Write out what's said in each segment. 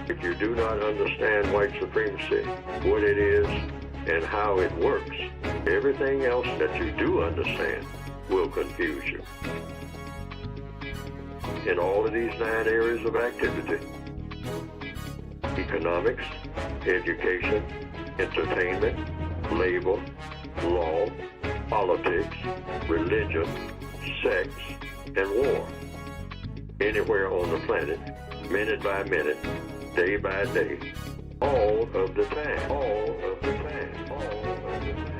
If you do not understand white supremacy, what it is, and how it works, everything else that you do understand will confuse you. In all of these 9 areas of activity, economics, education, entertainment, labor, law, politics, religion, sex, and war. Anywhere on the planet, minute by minute, day by day, all of the time, all of the time, all of the time.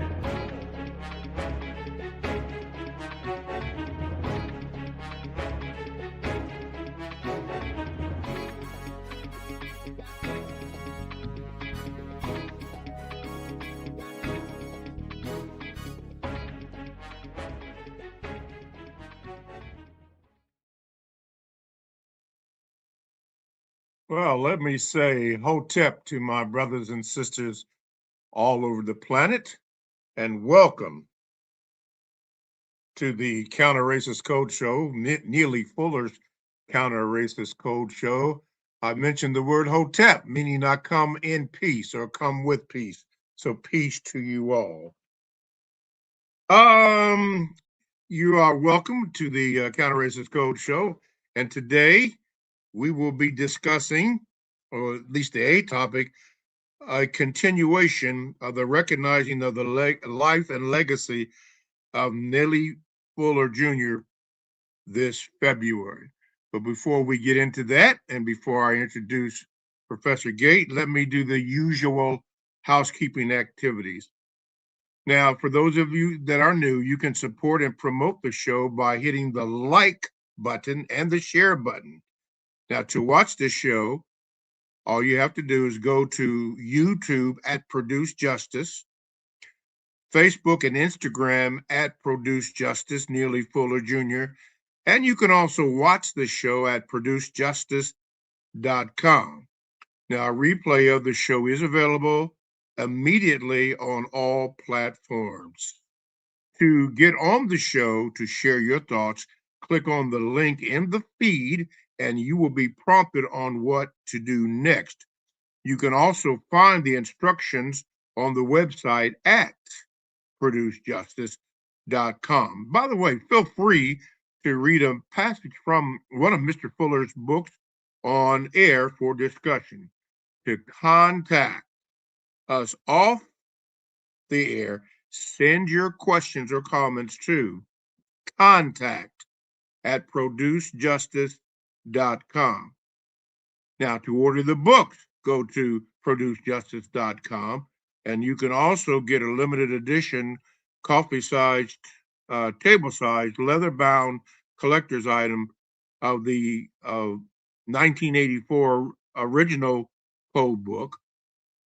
Well, let me say hotep to my brothers and sisters all over the planet, and welcome to the Counter Racist Code Show, Neely Fuller's Counter Racist Code Show. I mentioned the word hotep, meaning I come in peace or come with peace. So peace to you all. You are welcome to the Counter Racist Code Show, and today we will be discussing, or at least the A topic, a continuation of the recognizing of the life and legacy of Neely Fuller Jr. this February. But before we get into that, and before I introduce Professor Gate, let me do the usual housekeeping activities. Now, for those of you that are new, you can support and promote the show by hitting the like button and the share button. Now, to watch the show, all you have to do is go to YouTube at Produce Justice, Facebook and Instagram at Produce Justice, Neely Fuller Jr., and you can also watch the show at producejustice.com. Now, a replay of the show is available immediately on all platforms. To get on the show to share your thoughts, click on the link in the feed and you will be prompted on what to do next. You can also find the instructions on the website at producejustice.com. By the way, feel free to read a passage from one of Mr. Fuller's books on air for discussion. To contact us off the air, send your questions or comments to contact@producejustice.com. Now, to order the books, go to producejustice.com, and you can also get a limited edition, coffee-sized, table-sized, leather-bound collector's item of the 1984 original code book,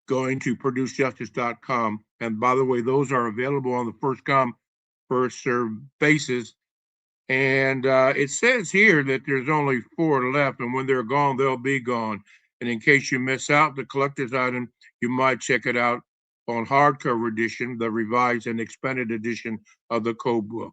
going to producejustice.com. And by the way, those are available on the first come, first served basis. And it says here that there's only 4 left, and when they're gone, they'll be gone. And in case you miss out the collector's item, you might check it out on hardcover edition, the revised and expanded edition of the code book.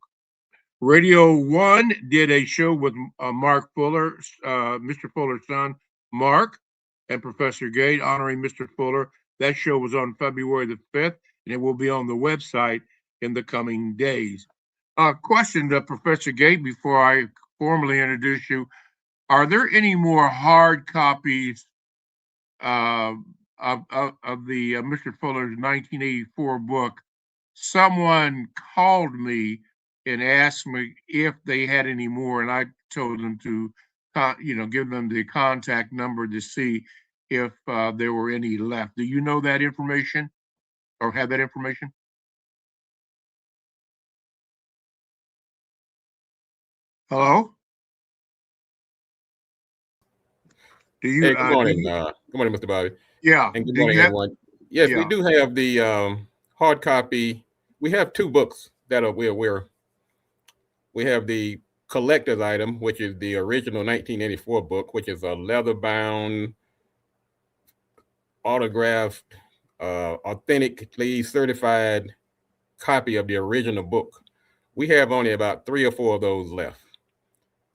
Radio 1 did a show with Mark Fuller, Mr. Fuller's son, Mark, and Professor Gate, honoring Mr. Fuller. That show was on February the 5th, and it will be on the website in the coming days. Question to Professor Gate before I formally introduce you. Are there any more hard copies of the Mr. Fuller's 1984 book? Someone called me and asked me if they had any more, and I told them to, give them the contact number to see if there were any left. Do you know that information or have that information? Hello? Do you? Hey, good morning. Good morning, Mr. Bobby. Yeah. And good morning, everyone. Yes, we do have the hard copy. We have 2 books that we're aware. We have the collector's item, which is the original 1984 book, which is a leather-bound, autographed, authentically certified copy of the original book. We have only about 3 or 4 of those left.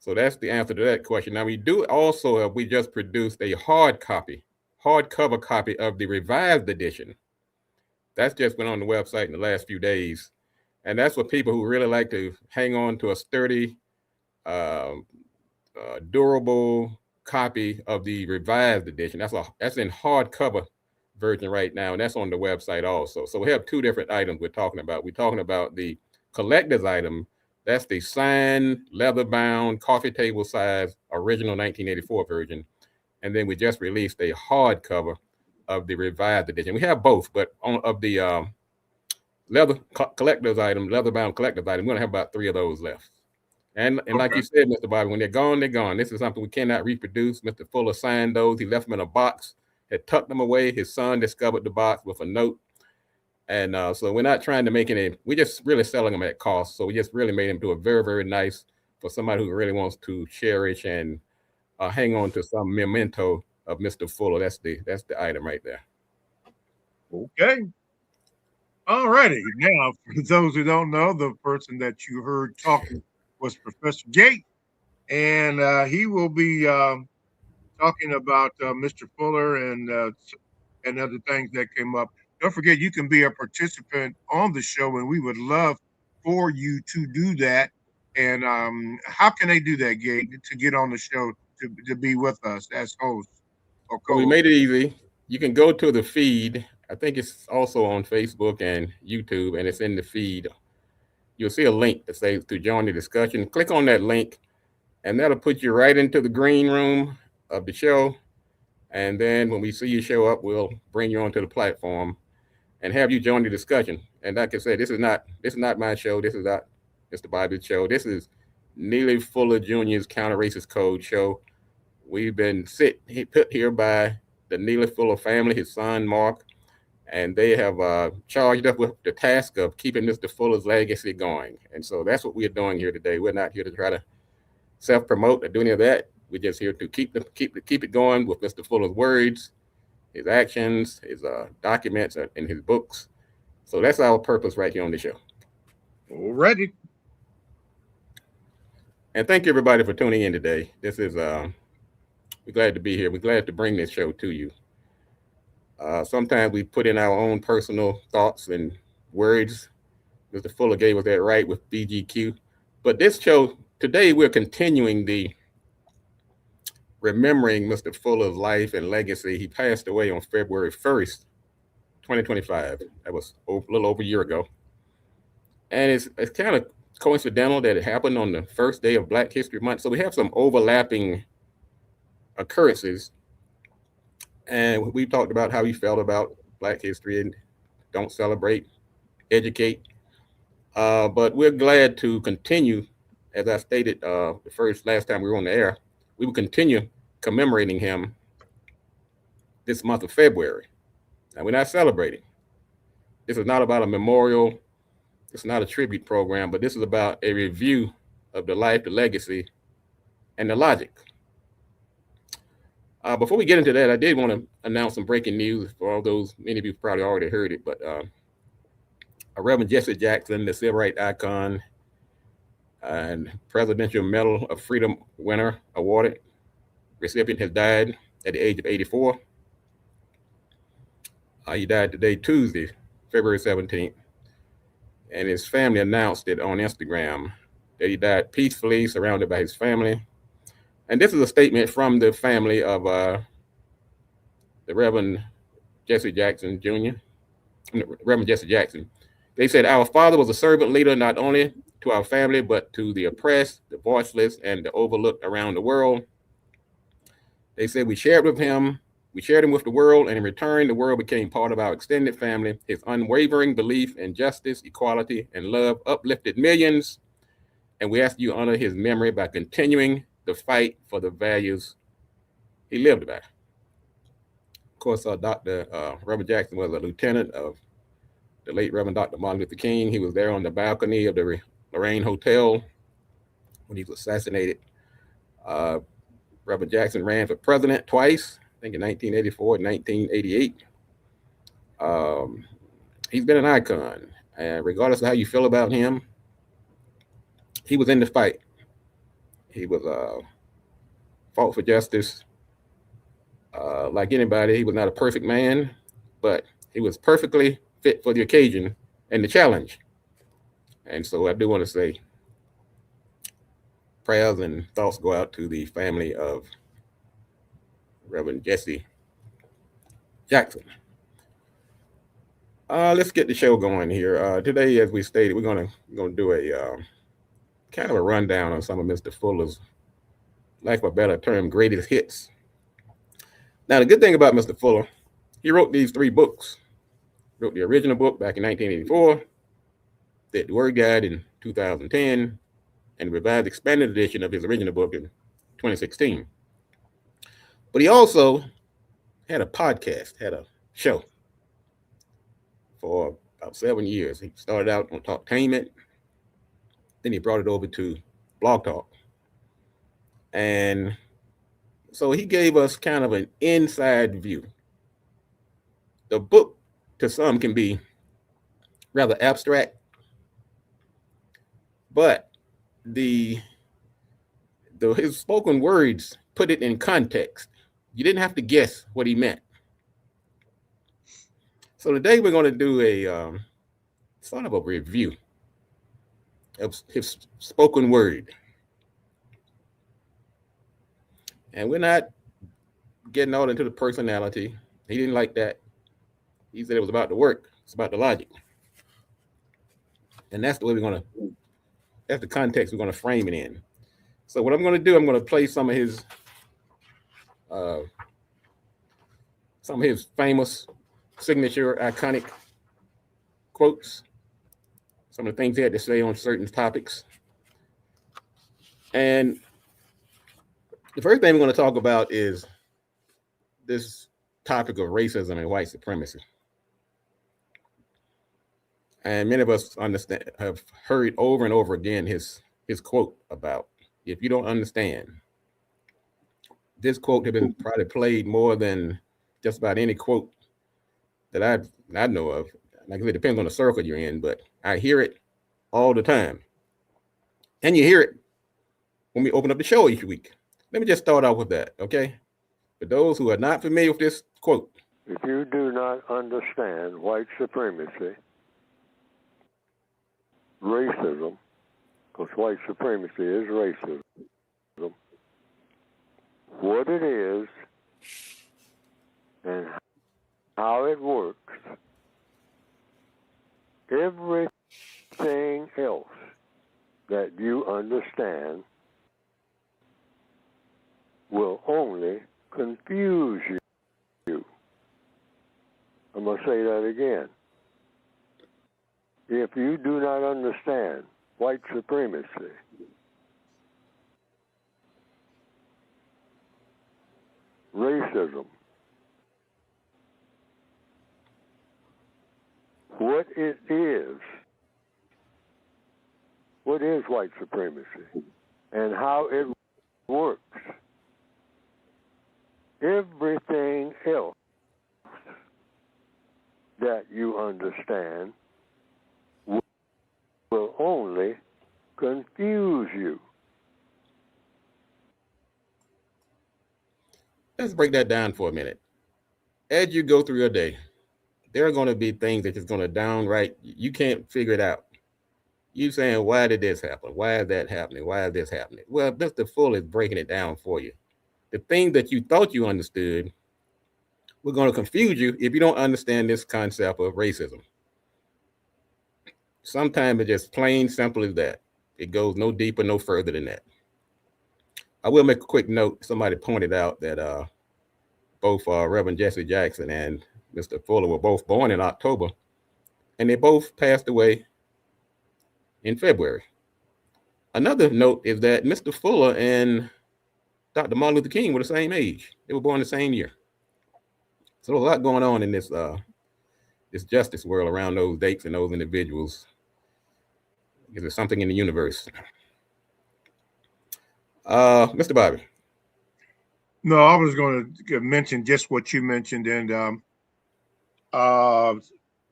So that's the answer to that question. Now, we do also we just produced a hard copy hardcover copy of the revised edition. That's just been on the website in the last few days. And that's for people who really like to hang on to a sturdy, durable copy of the revised edition. That's in hardcover version right now, and that's on the website also. So we have two different items we're talking about. We're talking about the collector's item. That's the signed, leather-bound, coffee table size, original 1984 version. And then we just released a hardcover of the revised edition. We have both, but of the leather-bound collector's item, we're going to have about 3 of those left. And okay. Like you said, Mr. Bobby, when they're gone, they're gone. This is something we cannot reproduce. Mr. Fuller signed those. He left them in a box, had tucked them away. His son discovered the box with a note. And so we're not trying to make any, we're just really selling them at cost. So we just really made them do a very, very nice for somebody who really wants to cherish and hang on to some memento of Mr. Fuller. That's the item right there. Okay. All righty. Now, for those who don't know, the person that you heard talking was Professor Gate, and he will be talking about Mr. Fuller and other things that came up. Don't forget, you can be a participant on the show, and we would love for you to do that. And how can they do that, Gate, to get on the show to be with us as hosts? Well, we made it easy. You can go to the feed. I think it's also on Facebook and YouTube, and it's in the feed. You'll see a link that says to join the discussion. Click on that link, and that'll put you right into the green room of the show. And then when we see you show up, we'll bring you onto the platform and have you join the discussion. And like I said, this is not my show. This is not Mr. Bobby's show. This is Neely Fuller Jr.'s Counter Racist Code show. We've been put here by the Neely Fuller family, his son, Mark, and they have charged us with the task of keeping Mr. Fuller's legacy going. And so that's what we're doing here today. We're not here to try to self-promote or do any of that. We're just here to keep it going with Mr. Fuller's words, his actions, his documents, and his books. So that's our purpose right here on the show. All righty. And thank you, everybody, for tuning in today. This is, we're glad to be here. We're glad to bring this show to you. Sometimes we put in our own personal thoughts and words. Mr. Fuller gave us that right with BGQ. But this show, today we're continuing the remembering Mr. Fuller's life and legacy. He passed away on February 1st, 2025. That was a little over a year ago. And it's kind of coincidental that it happened on the first day of Black History Month. So we have some overlapping occurrences. And we talked about how he felt about Black history and don't celebrate, educate. But we're glad to continue, as I stated last time we were on the air, we will continue commemorating him this month of February. Now, we're not celebrating. This is not about a memorial. It's not a tribute program, but this is about a review of the life, the legacy, and the logic. Before we get into that, I did want to announce some breaking news for all those, many of you probably already heard it, but Reverend Jesse Jackson, the civil rights icon and Presidential Medal of Freedom winner awarded recipient, has died at the age of 84. He died today, Tuesday, February 17th. And his family announced it on Instagram that he died peacefully, surrounded by his family. And this is a statement from the family of the Reverend Jesse Jackson Jr., Reverend Jesse Jackson. They said, "Our father was a servant leader not only to our family, but to the oppressed, the voiceless, and the overlooked around the world." They said, we shared him with the world, and in return, the world became part of our extended family. His unwavering belief in justice, equality, and love uplifted millions, and we ask you to honor his memory by continuing the fight for the values he lived by. Of course, Reverend Jackson was a lieutenant of the late Reverend Dr. Martin Luther King. He was there on the balcony of the Lorraine Hotel when he was assassinated. Reverend Jackson ran for president twice, I think in 1984 and 1988. He's been an icon, and regardless of how you feel about him, he was in the fight. He was fought for justice, Like anybody, he was not a perfect man, but he was perfectly fit for the occasion and the challenge. And so I do want to say prayers and thoughts go out to the family of Reverend Jesse Jackson. Let's get the show going here. Today, as we stated, we're gonna do a kind of a rundown on some of Mr. Fuller's, lack of a better term, greatest hits. Now, the good thing about Mr. Fuller, he wrote these 3 books. Wrote the original book back in 1984, did the Word Guide in 2010, and the revised expanded edition of his original book in 2016. But he also had a podcast, had a show for about 7 years. He started out on Talktainment, then he brought it over to Blog Talk. And so he gave us kind of an inside view. The book, to some, can be rather abstract, but his spoken words put it in context. You didn't have to guess what he meant. So today we're going to do a sort of a review of his spoken word. And we're not getting all into the personality. He didn't like that. He said it was about the work. It's about the logic. And that's the way that's the context we're going to frame it in. So what I'm going to do, I'm going to play some of his famous signature iconic quotes, some of the things he had to say on certain topics. And the first thing we're going to talk about is this topic of racism and white supremacy. And many of us have heard over and over again his quote about, if you don't understand. This quote has been probably played more than just about any quote that I know of. Like I said, it depends on the circle you're in, but I hear it all the time. And you hear it when we open up the show each week. Let me just start off with that, okay? For those who are not familiar with this quote. If you do not understand white supremacy, racism, because white supremacy is racism, what it is and how it works, everything else that you understand will only confuse you. I'm going to say that again. If you do not understand white supremacy, racism, what it is, what is white supremacy, and how it works, everything else that you understand will only confuse you. Let's break that down for a minute. As you go through your day, there are going to be things that just going to downright, you can't figure it out. You saying, why did this happen? Why is that happening? Why is this happening? Well, Mr. Fuller is breaking it down for you. The thing that you thought you understood, we're going to confuse you if you don't understand this concept of racism. Sometimes it's just plain simple as that. It goes no deeper, no further than that. I will make a quick note. Somebody pointed out that both Reverend Jesse Jackson and Mr. Fuller were both born in October, and they both passed away in February. Another note is that Mr. Fuller and Dr. Martin Luther King were the same age. They were born the same year. So there's a lot going on in this justice world around those dates and those individuals. Is there something in the universe? Mr. Bobby. No, I was going to mention just what you mentioned, and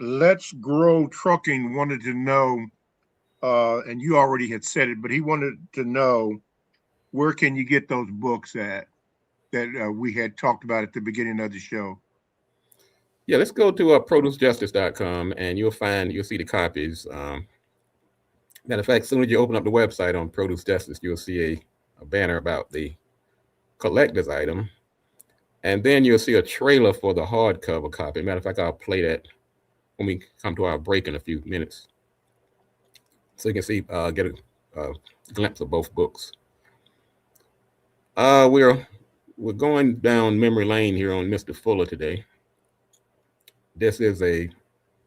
Let's Grow Trucking wanted to know, and you already had said it, but he wanted to know, where can you get those books at? that we had talked about at the beginning of the show? Yeah, let's go to producejustice.com and you'll see the copies. Matter of fact, as soon as you open up the website on Produce Justice, you'll see a banner about the collector's item. And then you'll see a trailer for the hardcover copy. Matter of fact, I'll play that when we come to our break in a few minutes. So you can see, get a glimpse of both books. We're going down memory lane here on Mr. Fuller today. This is a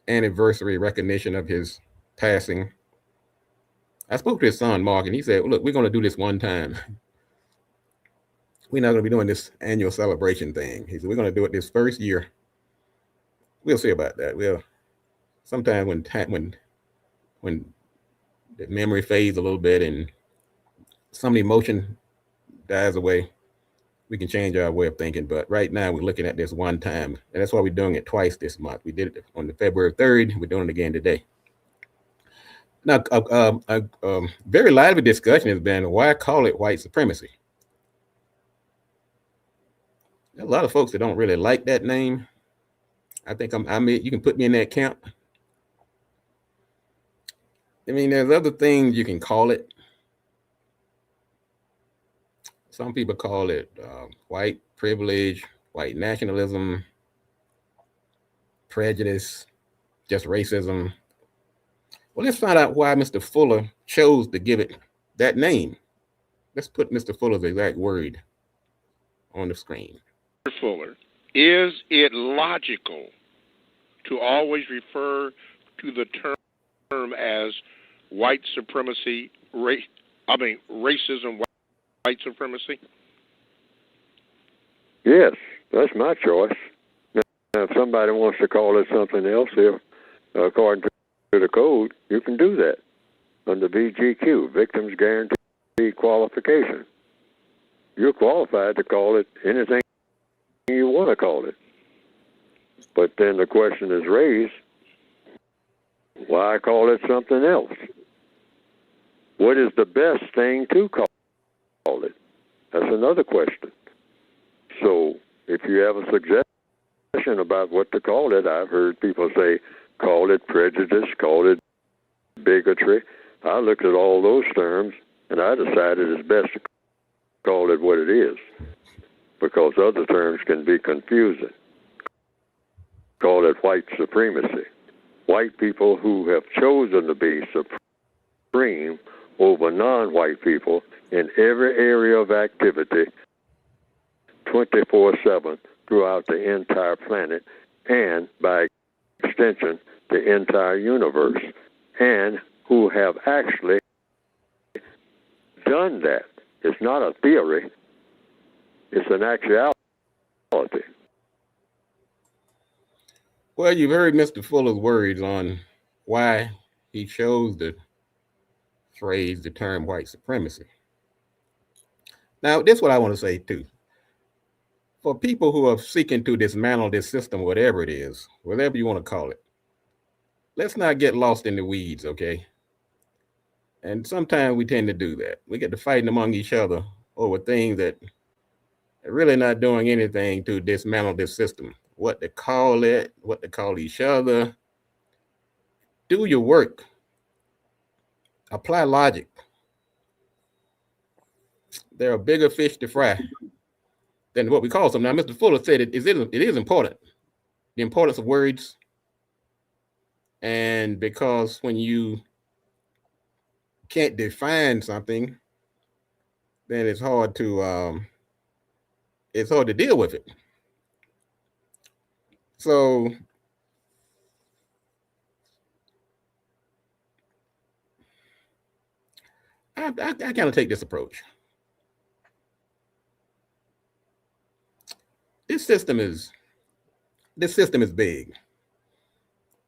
anniversary recognition of his passing. I spoke to his son, Mark, and he said, look, we're going to do this one time. We're not going to be doing this annual celebration thing. He said, we're going to do it this first year. We'll see about that. Sometime when the memory fades a little bit and some of the emotion dies away, we can change our way of thinking. But right now we're looking at this one time, and that's why we're doing it twice this month. We did it on the February 3rd. We're doing it again today. Now, a very lively discussion has been, why call it white supremacy? There are a lot of folks that don't really like that name. I think you can put me in that camp. I mean, there's other things you can call it. Some people call it white privilege, white nationalism, prejudice, just racism. Well, let's find out why Mr. Fuller chose to give it that name. Let's put Mr. Fuller's exact word on the screen. Mr. Fuller, is it logical to always refer to the term as white supremacy, racism, white supremacy? Yes, that's my choice. Now, if somebody wants to call it something else, according to the code, you can do that under VGQ, Victims Guarantee Qualification. You're qualified to call it anything you want to call it. But then the question is raised, why call it something else? What is the best thing to call it? That's another question. So if you have a suggestion about what to call it, I've heard people say, call it prejudice, call it bigotry. I looked at all those terms, and I decided it's best to call it what it is, because other terms can be confusing. Call it white supremacy. White people who have chosen to be supreme over non-white people in every area of activity 24/7 throughout the entire planet, and by extension, the entire universe, and who have actually done that. It's not a theory, it's an actuality. Well, you've heard Mr. Fuller's words on why he chose the phrase, the term white supremacy. Now, this is what I want to say too. For people who are seeking to dismantle this system, whatever it is, whatever you want to call it, let's not get lost in the weeds, okay? And sometimes we tend to do that. We get to fighting among each other over things that are really not doing anything to dismantle this system. What to call it, what to call each other. Do your work. Apply logic. There are bigger fish to fry than what we call them. Now, Mr. Fuller said it is important, the importance of words. And because when you can't define something, then it's hard to deal with it. So I kind of take this approach. This system is big,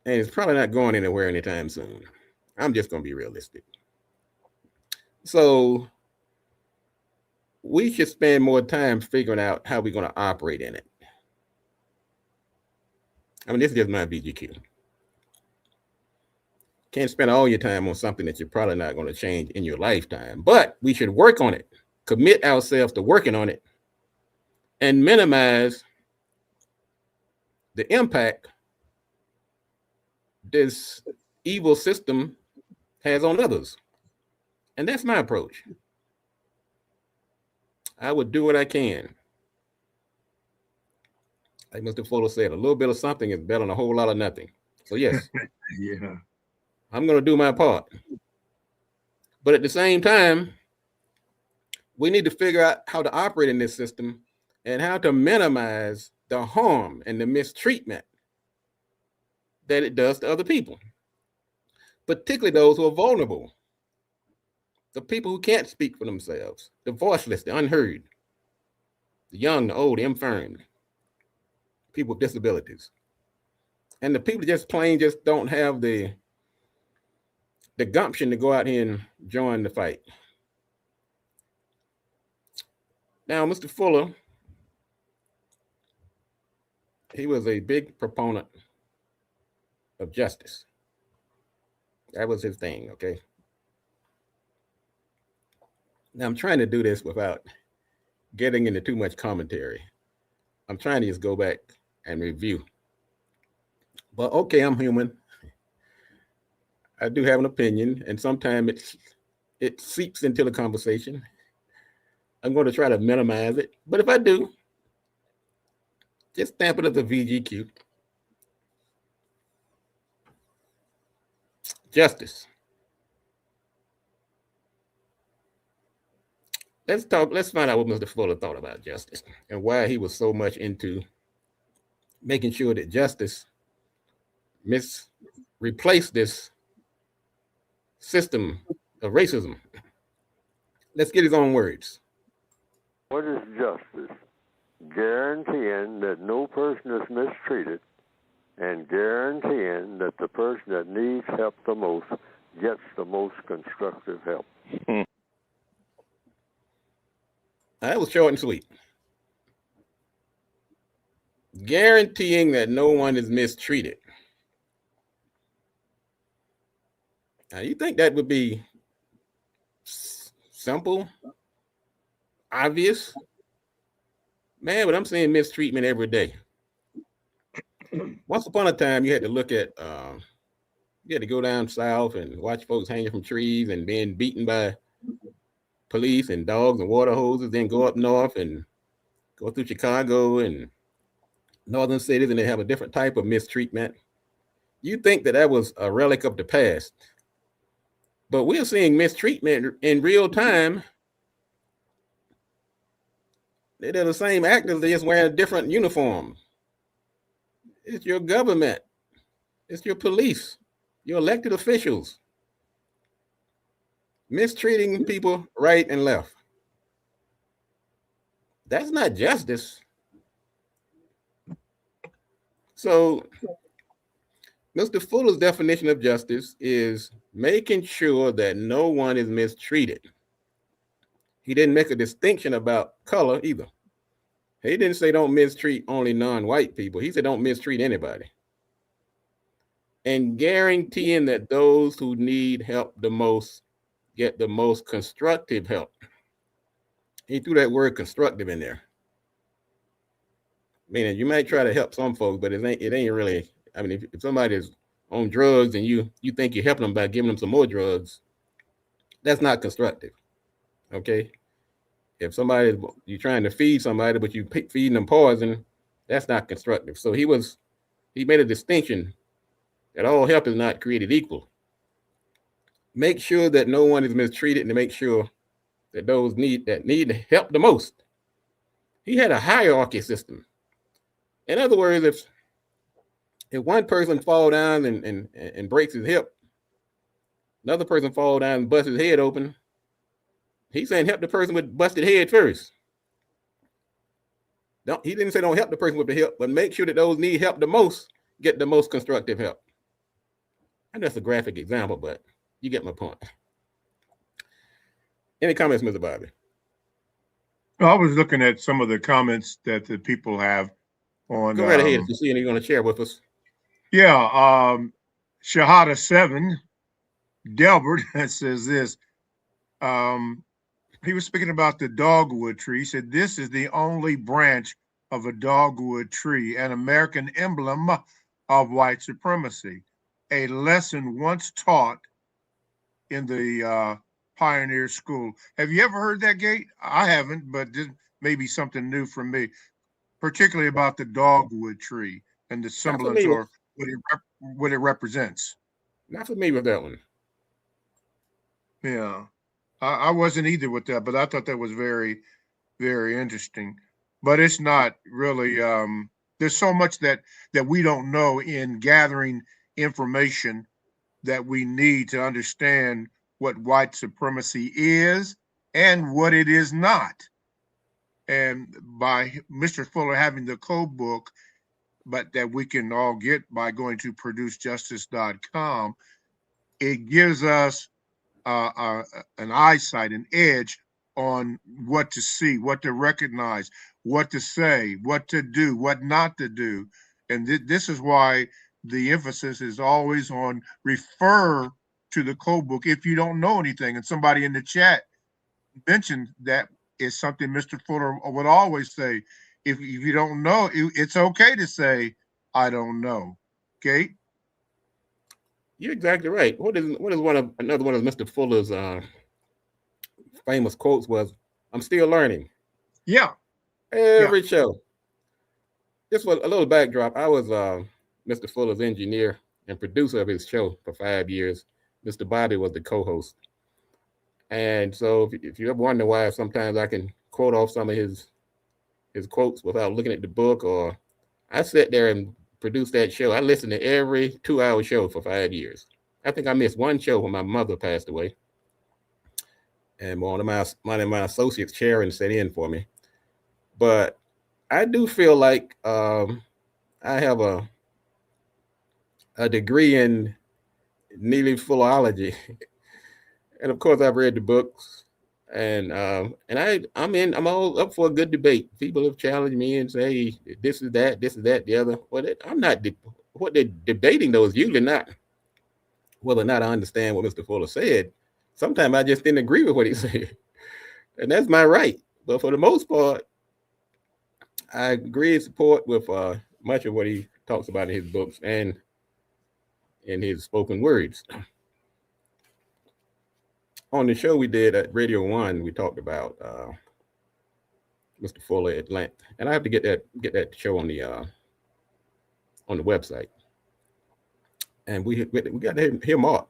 and it's probably not going anywhere anytime soon. I'm just going to be realistic. So we should spend more time figuring out how we're going to operate in it. I mean, this is just my BGQ. Can't spend all your time on something that you're probably not going to change in your lifetime, but we should work on it, commit ourselves to working on it, and minimize the impact this evil system has on others. And that's my approach. I would do what I can. Like Mr. Fuller said, a little bit of something is better than a whole lot of nothing. So yes, yeah, I'm going to do my part. But at the same time, we need to figure out how to operate in this system and how to minimize the harm and the mistreatment that it does to other people, particularly those who are vulnerable, the people who can't speak for themselves, the voiceless, the unheard, the young, the old, the infirm, people with disabilities, and the people just plain just don't have the gumption to go out here and join the fight. Now, Mr. Fuller, he was a big proponent of justice. That was his thing, okay? Now, I'm trying to do this without getting into too much commentary. I'm trying to just go back and review. But okay, I'm human. I do have an opinion, and sometimes it seeps into the conversation. I'm going to try to minimize it. But if I do, just stamp it as a VGQ. Justice. Let's find out what Mr. Fuller thought about justice and why he was so much into making sure that justice replace this system of racism. Let's get his own words. What is justice? Guaranteeing that no person is mistreated and guaranteeing that the person that needs help the most gets the most constructive help. That was short and sweet. Guaranteeing that no one is mistreated. Now, you think that would be simple, obvious? Man, but I'm seeing mistreatment every day. Once upon a time, you had to look at, you had to go down south and watch folks hanging from trees and being beaten by police and dogs and water hoses, then go up north and go through Chicago and northern cities, and they have a different type of mistreatment. You think that was a relic of the past, but we're seeing mistreatment in real time. They're the same actors, they're just wearing a different uniform. It's your government, it's your police, your elected officials mistreating people right and left. That's not justice. So Mr. Fuller's definition of justice is making sure that no one is mistreated. He didn't make a distinction about color either. He didn't say don't mistreat only non-white people. He said don't mistreat anybody. And guaranteeing that those who need help the most get the most constructive help. He threw that word constructive in there. Meaning you might try to help some folks, but it ain't really. I mean, if somebody's on drugs and you think you're helping them by giving them some more drugs, that's not constructive. Okay? If you're trying to feed somebody, but you feeding them poison, that's not constructive. So he made a distinction that all help is not created equal. Make sure that no one is mistreated and to make sure that those need help the most. He had a hierarchy system. In other words, if one person fall down and breaks his hip, another person fall down and busts his head open, he's saying help the person with busted head first. He didn't say don't help the person with the hip, but make sure that those need help the most get the most constructive help. And that's a graphic example, but you get my point. Any comments, Mr. Bobby? I was looking at some of the comments that the people have on. Go right ahead if you see any you're going to share with us. Yeah, Shahada 7, Delbert says this. he was speaking about the dogwood tree. He said, this is the only branch of a dogwood tree, an American emblem of white supremacy, a lesson once taught in the pioneer school. Have you ever heard that, Gate? I haven't, but this may be something new for me, particularly about the dogwood tree and the semblance or what it represents. Not familiar with that one. Yeah, I wasn't either with that, but I thought that was very, very interesting. But it's not really. There's so much that we don't know in gathering information that we need to understand what white supremacy is and what it is not. And by Mr. Fuller having the code book, but that we can all get by going to producejustice.com, it gives us an eyesight, an edge on what to see, what to recognize, what to say, what to do, what not to do. And this is why the emphasis is always on refer to the code book if you don't know anything. And somebody in the chat mentioned that is something Mr. Fuller would always say. If you don't know, it's okay to say, I don't know. Okay? You're exactly right. What is another one of Mr. Fuller's famous quotes was, "I'm still learning." Yeah. Every show. Just for a little backdrop, I was Mr. Fuller's engineer and producer of his show for 5 years. Mr. Bobby was the co-host. And so if you ever wonder why sometimes I can quote off some of his quotes without looking at the book, or I sat there and produced that show. I listened to every 2-hour show for 5 years. I think I missed one show when my mother passed away. And one of my associates, Sharon, sat in for me. But I do feel like I have a degree in Neely Fullerology. And of course, I've read the books, and I'm all up for a good debate. People have challenged me and say this is that, the other. Well, I'm not. What they're debating though is usually not whether or not I understand what Mr. Fuller said. Sometimes I just didn't agree with what he said, and that's my right. But for the most part, I agree and support with much of what he talks about in his books and in his spoken words. On the show we did at Radio 1, we talked about Mr. Fuller at length, and I have to get that show on the website. And we got to hear Mark,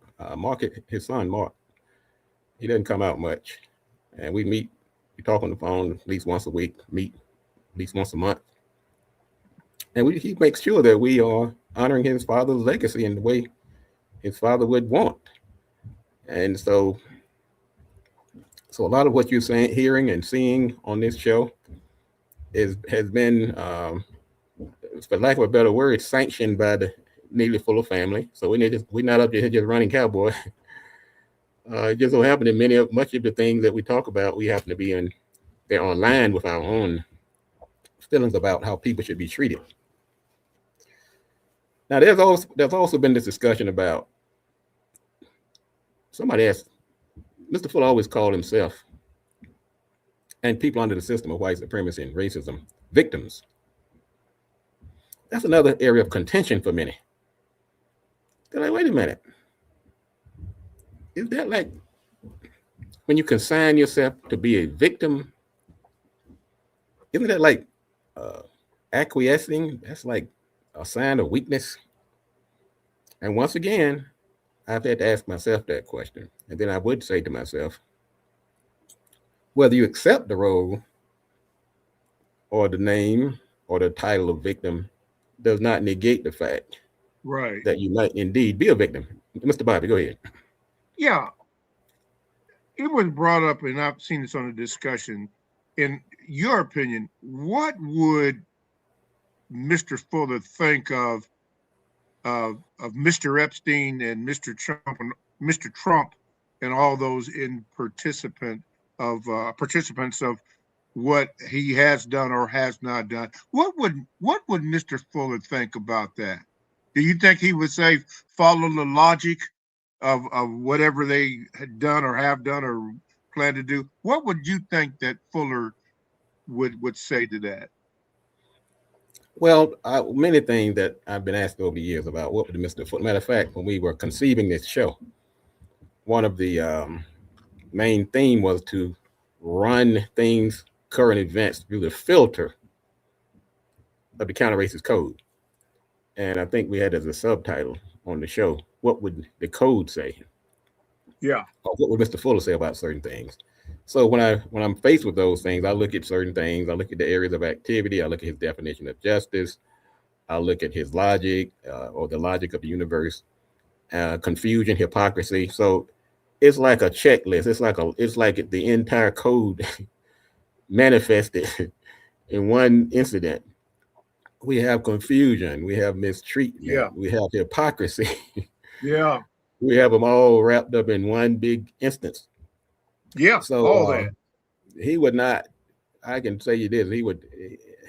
his son Mark. He doesn't come out much, and we talk on the phone at least once a week, meet at least once a month, and he makes sure that we are honoring his father's legacy in the way his father would want. And so a lot of what you're saying, hearing and seeing on this show has been, for lack of a better word, sanctioned by the Neely Fuller family. So we're not up here just running cowboy. It just so happened that much of the things that we talk about, we happen to be they're online with our own feelings about how people should be treated. Now, there's also been this discussion about, somebody asked, Mr. Fuller always called himself and people under the system of white supremacy and racism victims. That's another area of contention for many. They're like, wait a minute. Is that like when you consign yourself to be a victim? Isn't that like acquiescing? That's like a sign of weakness. And once again, I've had to ask myself that question. And then I would say to myself, whether you accept the role or the name or the title of victim does not negate the fact that you might indeed be a victim. Mr. Bobby, go ahead. Yeah. It was brought up, and I've seen this on the discussion. In your opinion, what would Mr. Fuller think of Mr. Epstein and Mr. Trump and all those participants of what he has done or has not done? What would Mr. Fuller think about that? Do you think he would say follow the logic of whatever they had done or have done or plan to do. What would you think that Fuller would say to that? Well, many things that I've been asked over the years about what would Mr. Fuller. Matter of fact, when we were conceiving this show, one of the main theme was to run things, current events through the filter of the counter-racist code. And I think we had as a subtitle on the show, what would the code say? Yeah. Or what would Mr. Fuller say about certain things? So when I'm faced with those things, I look at certain things. I look at the areas of activity. I look at his definition of justice. I look at his logic or the logic of the universe, confusion, hypocrisy. So it's like a checklist. It's like the entire code manifested in one incident. We have confusion. We have mistreatment. Yeah. We have hypocrisy. Yeah. We have them all wrapped up in one big instance. Yeah. So all that. He would not. I can say you this. He would.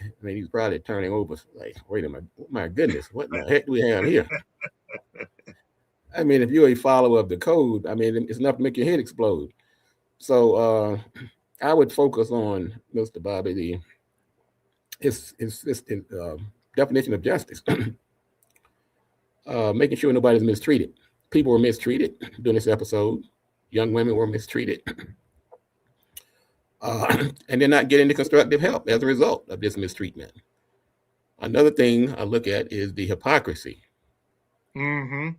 I mean, he's probably turning over. Like, wait a minute. My goodness, what the heck do we have here? I mean, if you're a follower of the code, I mean, it's enough to make your head explode. So I would focus on Mr. Bobby, his definition of justice, making sure nobody's mistreated. People were mistreated during this episode. Young women were mistreated. And they're not getting the constructive help as a result of this mistreatment. Another thing I look at is the hypocrisy. Mm-hmm.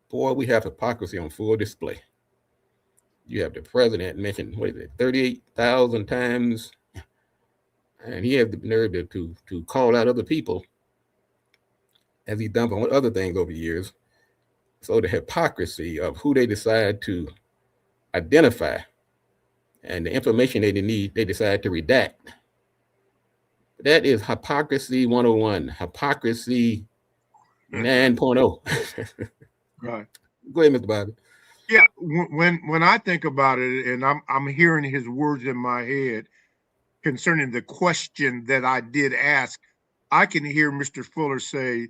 Boy, we have hypocrisy on full display. You have the president mentioned, 38,000 times, and he has the nerve to call out other people as he's done on other things over the years. So the hypocrisy of who they decide to identify and the information they need, they decide to redact. That is hypocrisy 101, hypocrisy 9.0. Right. Go ahead, Mr. Bobby. Yeah, when I think about it, and I'm hearing his words in my head concerning the question that I did ask, I can hear Mr. Fuller say,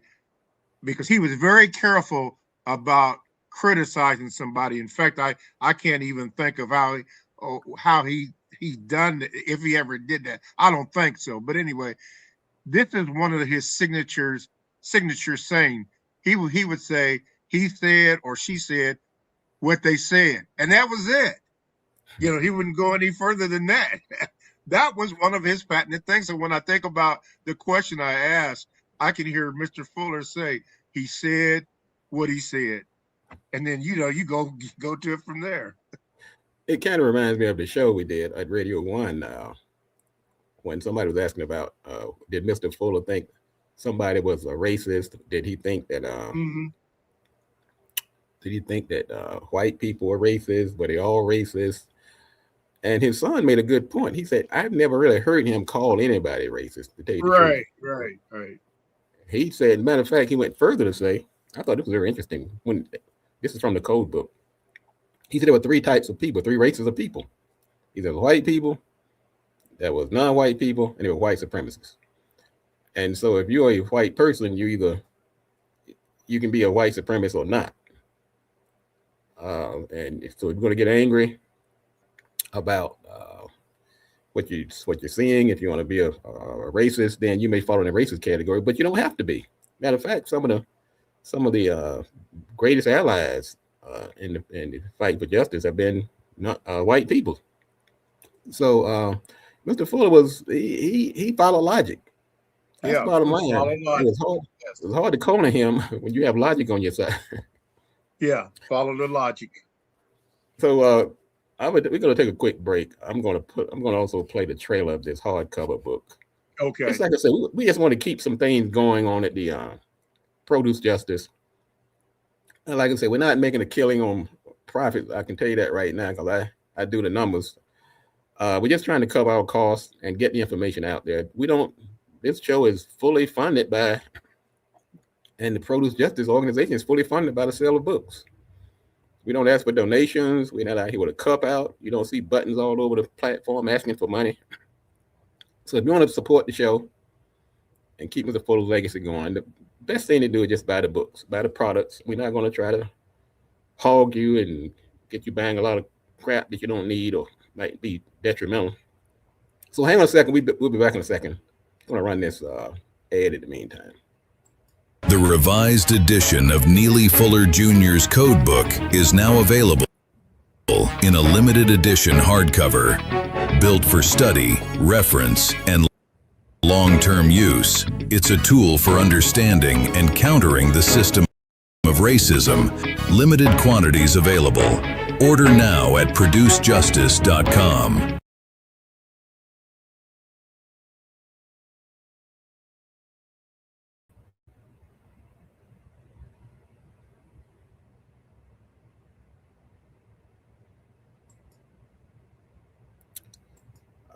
because he was very careful about criticizing somebody. In fact, I can't even think of how he done it, if he ever did that. I don't think so. But anyway, this is one of his signature saying. He would say, he said or she said what they said, and that was it. You know, he wouldn't go any further than that. That was one of his patented things. So when I think about the question I asked, I can hear Mr. Fuller say, he said what he said. And then, you go to it from there. It kind of reminds me of the show we did at Radio 1 when somebody was asking about, did Mr. Fuller think somebody was a racist? Did he think that white people were racist? Were they all racist? And his son made a good point. He said, I've never really heard him call anybody racist, to tell you the truth. Right. He said, matter of fact, he went further to say, I thought this was very interesting. When this is from the code book. He said there were three types of people, three races of people. He said white people, there was non-white people, and there were white supremacists. And so if you're a white person, you can be a white supremacist or not. And so if you're going to get angry about what you're seeing, if you want to be a racist, then you may fall in the racist category, but you don't have to be. Matter of fact, some of the greatest allies in the fight for justice have been not white people. So Mr. Fuller he followed logic. That's bottom line. It was hard to corner him when you have logic on your side. Yeah, follow the logic. So we're going to take a quick break. I'm going to also play the trailer of this hardcover book. Okay. It's like I said, we just want to keep some things going on at the Produce Justice. And like I said, we're not making a killing on profit. I can tell you that right now because I do the numbers. We're just trying to cover our costs and get the information out there. This show is fully funded by, and the Produce Justice organization is fully funded by the sale of books. We don't ask for donations. We're not out here with a cup out. You don't see buttons all over the platform asking for money. So if you want to support the show and keep Mr. Fuller's legacy going, the best thing to do is just buy the books, buy the products. We're not going to try to hog you and get you buying a lot of crap that you don't need or might be detrimental. So hang on a second. We'll be back in a second. I'm going to run this ad in the meantime. The revised edition of Neely Fuller Jr.'s Codebook is now available in a limited edition hardcover. Built for study, reference, and long-term use, it's a tool for understanding and countering the system of racism. Limited quantities available. Order now at producejustice.com.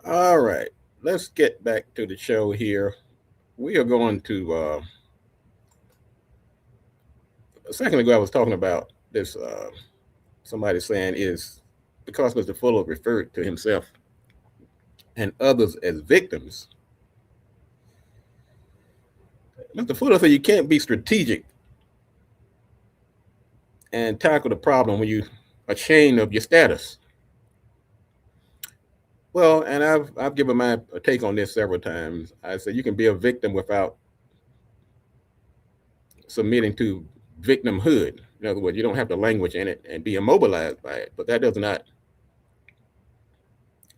All right, let's get back to the show here. We are going to, a second ago I was talking about this, somebody saying is because Mr. Fuller referred to himself and others as victims. Mr. Fuller said you can't be strategic and tackle the problem when you're ashamed of your status. Well, and I've given my take on this several times. I said you can be a victim without submitting to victimhood. In other words, you don't have the language in it and be immobilized by it. But that does not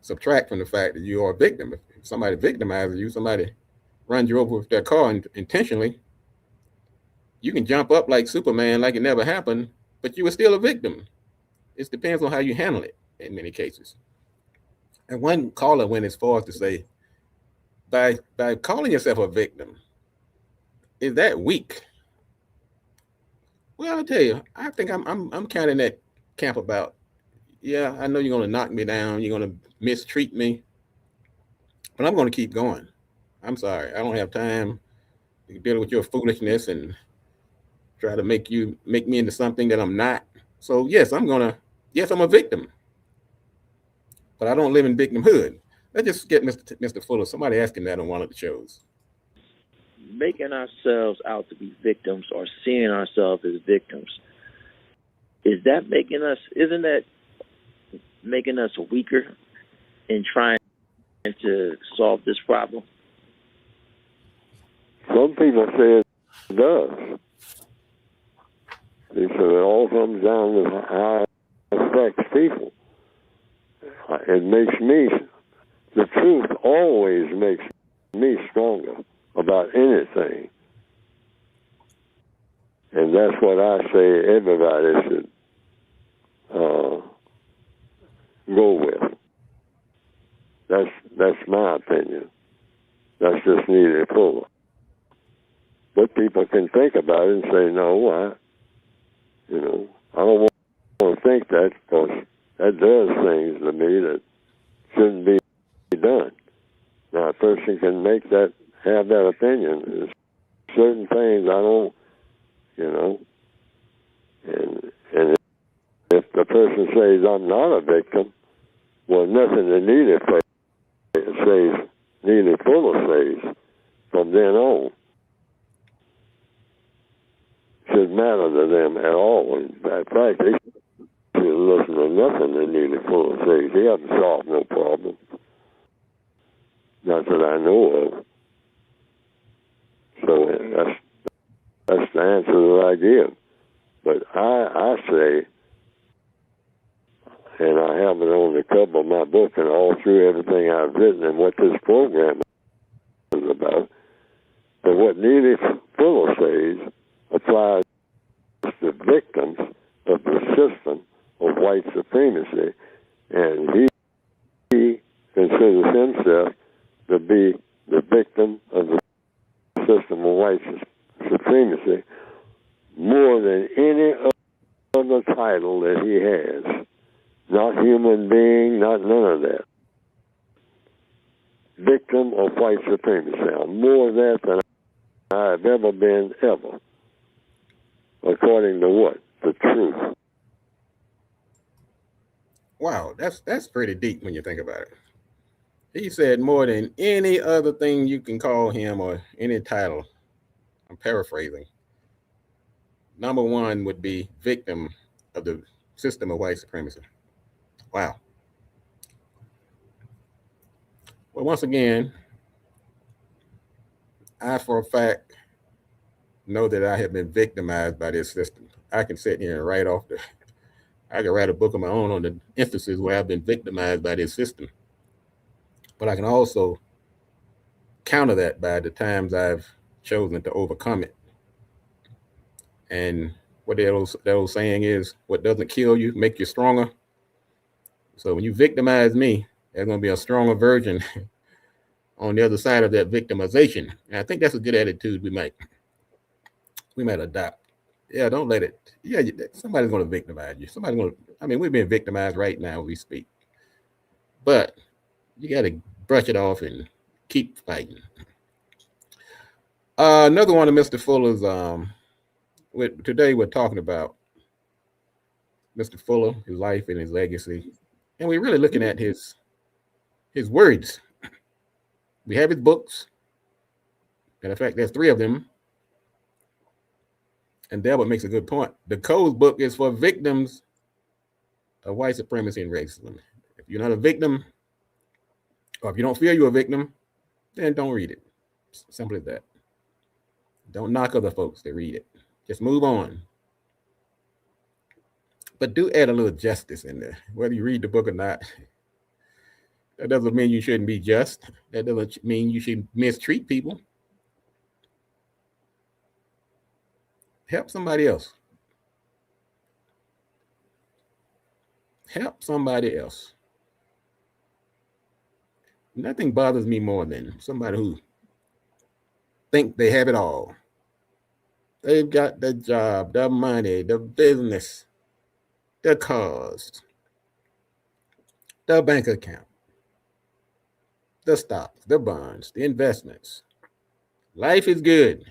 subtract from the fact that you are a victim. If somebody victimizes you, somebody runs you over with their car intentionally, you can jump up like Superman like it never happened, but you were still a victim. It depends on how you handle it in many cases. And one caller went as far as to say, by calling yourself a victim, is that weak? Well, I'll tell you, I think I'm kind of in that camp about, yeah, I know you're going to knock me down, you're going to mistreat me, but I'm going to keep going. I'm sorry, I don't have time to deal with your foolishness and try to make me into something that I'm not. So yes, I'm a victim, but I don't live in victimhood. Let's just get Mr. Fuller. Somebody asked him that on one of the shows. Making ourselves out to be victims or seeing ourselves as victims, isn't that making us weaker in trying to solve this problem? Some people say it does. They say it all comes down to how it affects people. It makes me, the truth always makes me stronger about anything. And that's what I say everybody should go with. That's my opinion. That's just Neely Fuller. But people can think about it and say, no, I don't want to think that because that does things to me that shouldn't be done. Now, a person can have that opinion. There's certain things I don't, and if the person says I'm not a victim, well, nothing that Neely Fuller says from then on should matter to them at all. In fact, they should listen to nothing that Neely Fuller says. He hasn't solved no problem. Not that I know of. So that's the answer that I give. But I say, and I have it on the cover of my book and all through everything I've written and what this program is about, that what Neely Fuller says applies to victims of the system of white supremacy, and he considers himself to be the victim of the system of white supremacy more than any other title that he has. Not human being, not none of that. Victim of white supremacy. I'm more of that than I've ever been, ever. According to what? The truth. Wow, that's pretty deep when you think about it. He said more than any other thing you can call him or any title. I'm paraphrasing. Number one would be victim of the system of white supremacy. Wow. Well, once again, I for a fact know that I have been victimized by this system. I can sit here and I can write a book of my own on the instances where I've been victimized by this system. But I can also counter that by the times I've chosen to overcome it. And what that old saying is, what doesn't kill you make you stronger. So when you victimize me, there's going to be a stronger version on the other side of that victimization. And I think that's a good attitude we might adopt. Yeah, don't let it. Yeah, somebody's going to victimize you. Somebody's going to. I mean, we're being victimized right now as we speak. But you got to brush it off and keep fighting. Another one of Mr. Fuller's. Today we're talking about Mr. Fuller, his life and his legacy, and we're really looking at his words. We have his books, and in fact, there's 3 of them. And Delbert makes a good point. The Code's book is for victims of white supremacy and racism. If you're not a victim, or if you don't feel you're a victim, then don't read it. Simple as that. Don't knock other folks that read it. Just move on. But do add a little justice in there, whether you read the book or not. That doesn't mean you shouldn't be just. That doesn't mean you should mistreat people. Help somebody else. Help somebody else. Nothing bothers me more than somebody who think they have it all. They've got the job, the money, the business, the cars, the bank account, the stocks, the bonds, the investments. Life is good.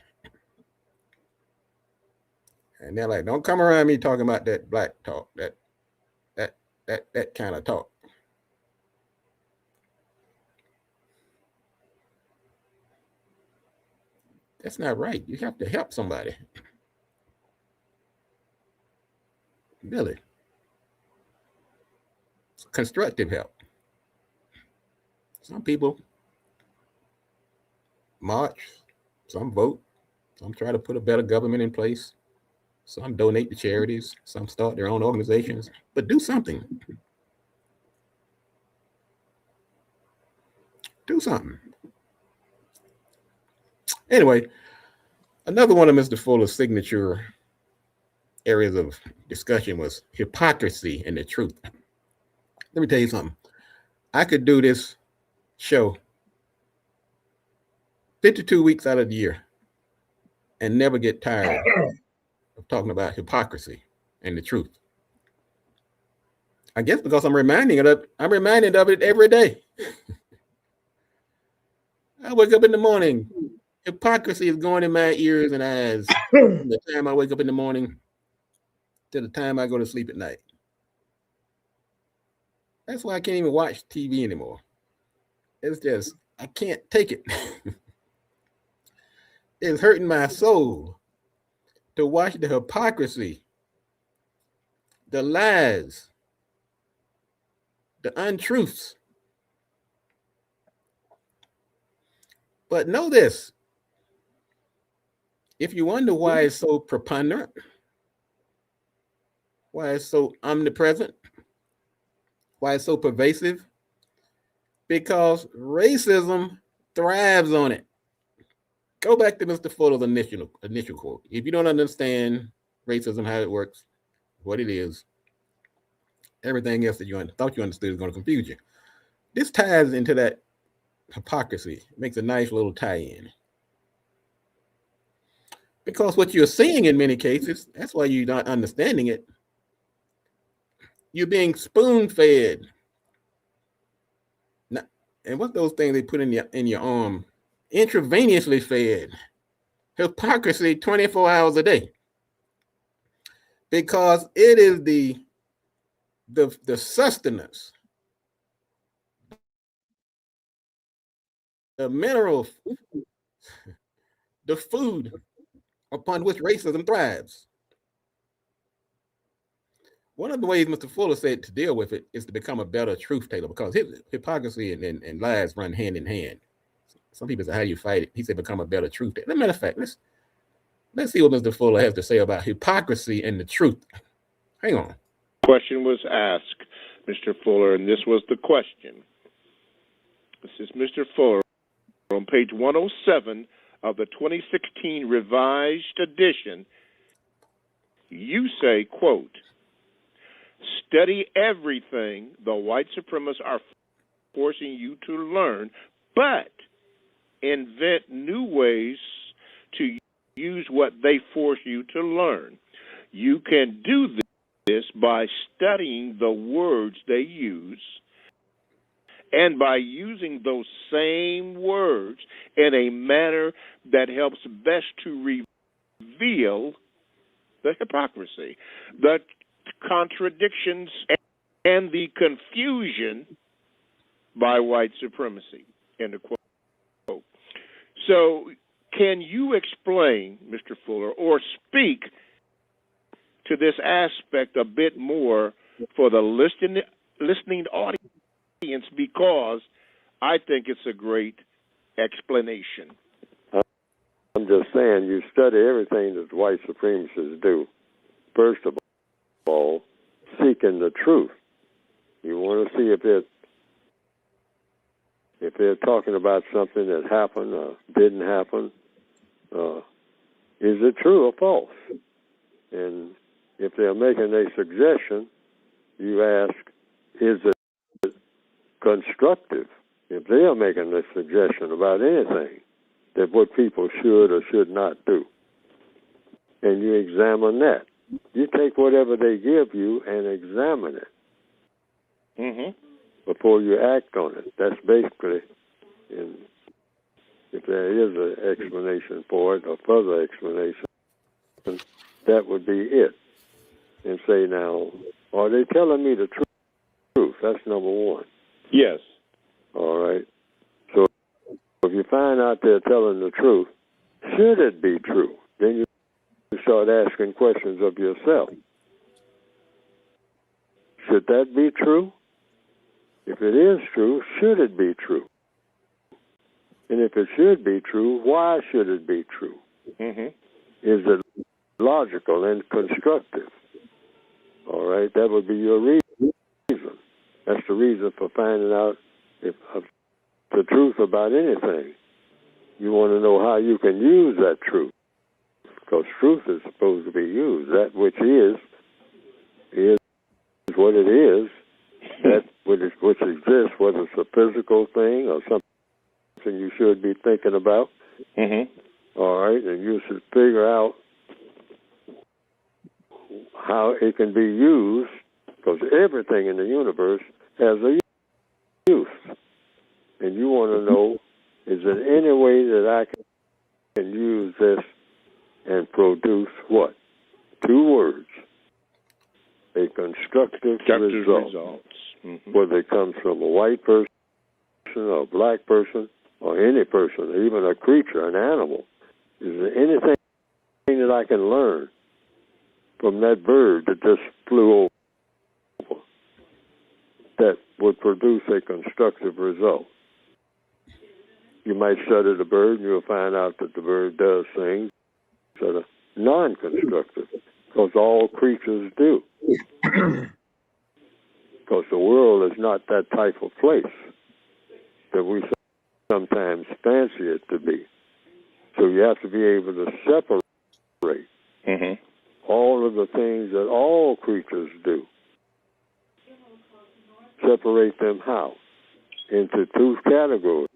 And they're like, don't come around me talking about that black talk, that kind of talk. That's not right. You have to help somebody. Really. Constructive help. Some people march, some vote, some try to put a better government in place. Some donate to charities, some start their own organizations, but do something. Do something. Anyway, another one of Mr. Fuller's signature areas of discussion was hypocrisy and the truth. Let me tell you something. I could do this show 52 weeks out of the year and never get tired of talking about hypocrisy and the truth. I guess because I'm reminded of it every day. I wake up in the morning, hypocrisy is going in my ears and eyes from the time I wake up in the morning to the time I go to sleep at night. That's why I can't even watch TV anymore. It's just, I can't take it. It's hurting my soul to watch the hypocrisy, the lies, the untruths. But know this, if you wonder why it's so preponderant, why it's so omnipresent, why it's so pervasive, because racism thrives on it. Go back to Mr. Fuller's initial quote. If you don't understand racism, how it works, what it is, everything else that you thought you understood is going to confuse you. This ties into that hypocrisy. It makes a nice little tie-in. Because what you're seeing in many cases, that's why you're not understanding it. You're being spoon-fed. And what those things they put in your arm? Intravenously fed. Hypocrisy 24 hours a day. Because it is the sustenance, the mineral, the food upon which racism thrives. One of the ways Mr. Fuller said to deal with it is to become a better truth teller, because hypocrisy and lies run hand in hand. Some people say, how do you fight it? He said, become a better truth teller. As a matter of fact, let's see what Mr. Fuller has to say about hypocrisy and the truth. Hang on. Question was asked, Mr. Fuller, and this was the question. This is Mr. Fuller on page 107 of the 2016 revised edition. You say, quote, study everything the white supremacists are forcing you to learn, but invent new ways to use what they force you to learn. You can do this by studying the words they use and by using those same words in a manner that helps best to reveal the hypocrisy, the contradictions, and the confusion by white supremacy. End of quote. So, can you explain, Mr. Fuller, or speak to this aspect a bit more for the listening audience, because I think it's a great explanation. I'm just saying, you study everything that white supremacists do. First of all, seeking the truth. You want to see if they're talking about something that happened or didn't happen. Is it true or false? And if they're making a suggestion, you ask, is it constructive? If they are making a suggestion about anything, that what people should or should not do, and you examine that. You take whatever they give you and examine it before you act on it. That's basically, and if there is an explanation for it or further explanation, that would be it. And say, now, are they telling me the truth? That's number one. Yes. All right. So if you find out they're telling the truth, should it be true? Then you start asking questions of yourself. Should that be true? If it is true, should it be true? And if it should be true, why should it be true? Is it logical and constructive? All right, that would be your reason. That's the reason for finding out the truth about anything. You want to know how you can use that truth, because truth is supposed to be used. That which is what it is. That which exists, whether it's a physical thing or something you should be thinking about. All right, and you should figure out how it can be used, because everything in the universe has a use. And you want to know, is there any way that I can use this and produce what? Two words. A constructive result. Whether it comes from a white person or a black person or any person, even a creature, an animal. Is there anything that I can learn from that bird that just flew over that would produce a constructive result? You might study the bird and you'll find out that the bird does things that are non-constructive, because all creatures do. Because the world is not that type of place that we sometimes fancy it to be. So you have to be able to separate all of the things that all creatures do. Separate them how? Into two categories.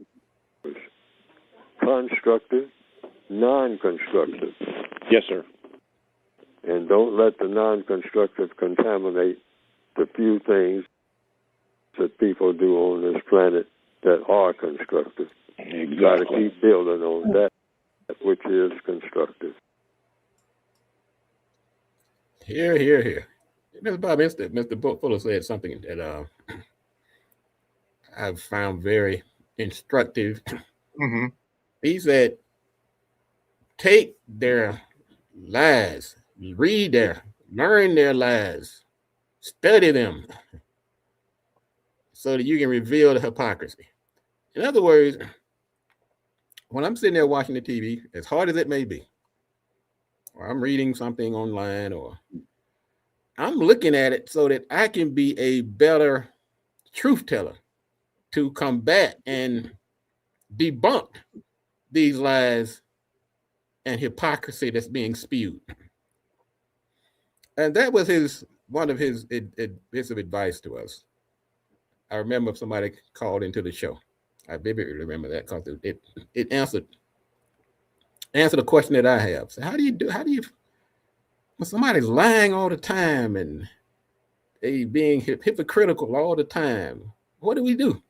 Constructive, non-constructive. Yes, sir. And don't let the non-constructive contaminate the few things that people do on this planet that are constructive. Exactly. You got to keep building on that which is constructive. Here. Mr. Bob, Mr. Fuller said something that I've found very instructive. He said, take their lies, learn their lies, Study them so that you can reveal the hypocrisy. In other words, when I'm sitting there watching the TV, as hard as it may be, or I'm reading something online, or I'm looking at it so that I can be a better truth teller to combat and debunk these lies and hypocrisy that's being spewed. And that was one of his bits of advice to us. I remember somebody called into the show. I vividly remember that because it answered a question that I have. So how do you when somebody's lying all the time and they being hypocritical all the time, what do we do?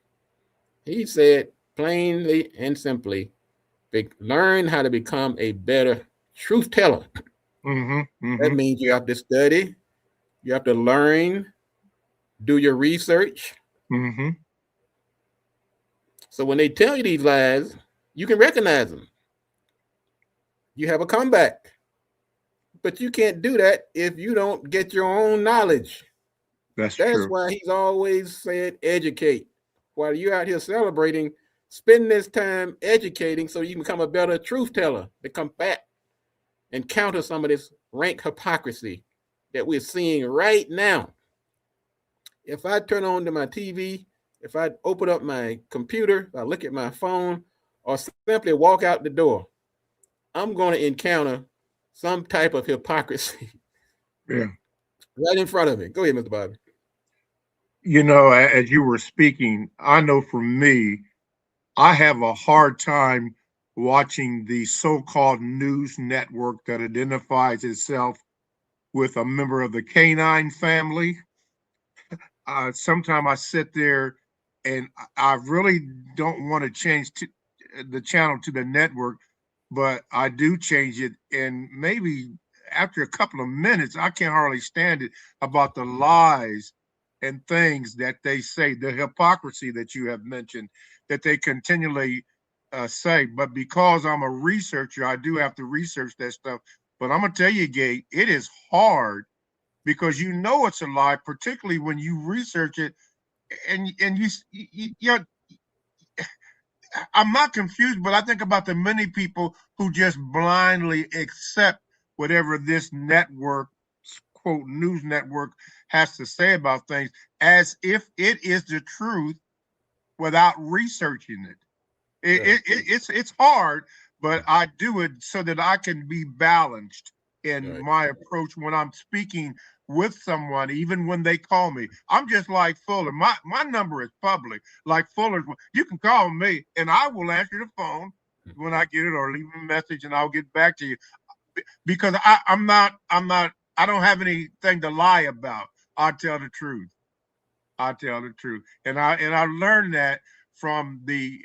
He said plainly and simply, learn how to become a better truth teller. That means you have to study, you have to learn, do your research. So when they tell you these lies, you can recognize them. You have a comeback. But you can't do that if you don't get your own knowledge. That's true. Why he's always said educate. While you're out here celebrating, spend this time educating so you can become a better truth teller to combat and counter some of this rank hypocrisy that we're seeing right now. If I turn on to my TV, if I open up my computer, if I look at my phone, or simply walk out the door, I'm going to encounter some type of hypocrisy. Yeah. Right in front of me. Go ahead, Mr. Bobby. You know, as you were speaking, I know for me, I have a hard time watching the so-called news network that identifies itself with a member of the canine family. Sometimes I sit there and I really don't want to change the channel to the network, but I do change it. And maybe after a couple of minutes, I can't hardly stand it about the lies and things that they say, the hypocrisy that you have mentioned, that they continually say. But because I'm a researcher, I do have to research that stuff. But I'm going to tell you, Gay, it is hard because you know it's a lie, particularly when you research it and you're, I'm not confused, but I think about the many people who just blindly accept whatever this network, quote, news network has to say about things as if it is the truth without researching it. It's hard, but I do it so that I can be balanced in my approach when I'm speaking with someone, even when they call me. I'm just like Fuller. My number is public. Like Fuller, you can call me and I will answer the phone when I get it, or leave a message and I'll get back to you. Because I don't have anything to lie about. I tell the truth. I tell the truth. And I learned that from the